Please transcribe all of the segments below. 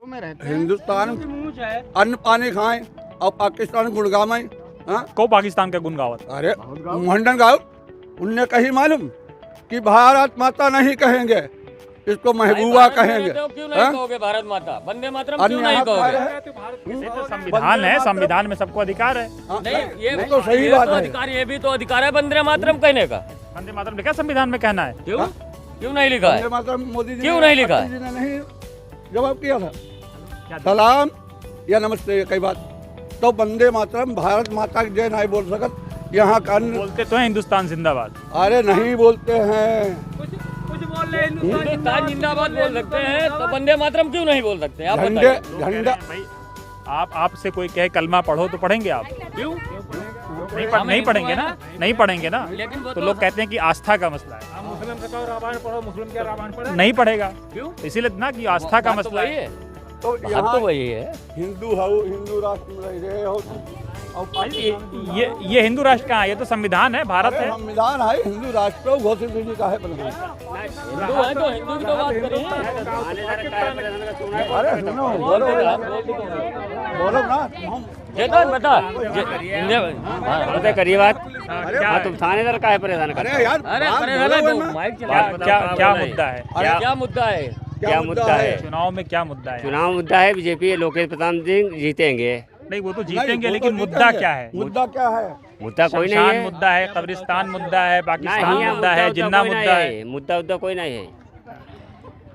में रहते हैं, हिंदुस्तान उनकी मूंछ है। अन्न पानी खाएं और पाकिस्तान गुण गावें। हाँ? को पाकिस्तान का गुण गावत। अरे मोहनडन गाँव उनने कही मालूम कि भारत माता नहीं कहेंगे, इसको महबूबा कहेंगे। तो क्यों नहीं हाँ? कहोगे भारत माता, वंदे मातरम अन्य क्यों नहीं यहाँ कहोगे? पर है। ये तो संविधान है, संविधान में सबको अधिकार है। हाँ, नहीं, ये वो तो सही ये बात तो है। अधिकार, ये भी तो अधिकार है वंदे मातरम कहने का। वंदे मातरम लिखा संविधान में, कहना है। क्यों क्यों नहीं लिखा है? वंदे मातरम मोदी जी क्यों ने- नहीं लिखा मोदी जी ने नहीं जवाब किया था, क्या सलाम या नमस्ते कई बात। तो वंदे मातरम भारत माता की जय नहीं बोल सकत। यहाँ का अन्य- बोलते तो है हिंदुस्तान जिंदाबाद। अरे नहीं बोलते हैं। कुछ बोल रहे हैं, हिंदुस्तान जिंदाबाद बोल सकते हैं तो वंदे मातरम क्यों नहीं बोल सकते? आप झंडे बताइए। झंडा भाई आपसे कोई कहे कलमा पढ़ो तो पढ़ेंगे आप? क्यों? नहीं पढ़ेंगे ना, नहीं पढ़ेंगे ना। लेकिन वो तो तो लोग कहते हैं कि आस्था का मसला है, मुस्लिम से कहो रामायण पढ़ो, मुस्लिम क्या रामायण पढ़े? नहीं पढ़ेगा। क्यों? इसीलिए ना कि आस्था का बात तो मसला वही है। है, तो बात यहाँ तो वही है। हिंदू हो, हिंदू राष्ट्र में रह रहे हो और ये हिंदू राष्ट्र कहाँ है? ये तो संविधान है, भारत अरे है। संविधान है, हिंदू राष्ट्र घोषित जी का है प्रधान। हिंदू है तो हिंदू की तो बात करिए। अरे सुनो बोलो ना हम चेतन बता करिए बात। क्या तुम थानेदार का है परेशान कर? अरे यार अरे बात परेशान है बोलो तुम, ना। माइक चला। क्या मुद्दा है? क्या मुद्दा है? क्या मुद्दा है? चुनाव में क्या मुद्दा है? चुनाव मुद्दा है बीजेपी लोकेश प्रताप सिंह जीतेंगे। नहीं वो तो नहीं, जीतेंगे, वो लेकिन तो मुद्दा जीतेंगे। क्या है? मुद्दा क्या है? मुद्दा कोई नहीं शमशान है। मुद्दा है, कब्रिस्तान मुद्दा है, पाकिस्तान नहीं, मुद्दा है, जिन्ना कोई नहीं मुद्दा है। मुद्दा उद्दा कोई नहीं है।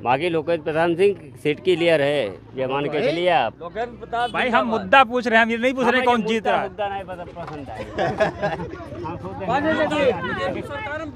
बाकी लोकेश प्रताप सिंह सीट क्लियर है, ये मान के चलिए आप। लोकेश प्रताप भाई हम मुद्दा पूछ रहे हैं, हम ये नहीं पूछ रहे हैं कौन जीत रहा है। मुद्दा नहीं पसंद है। बात है, देखिए, सरकार में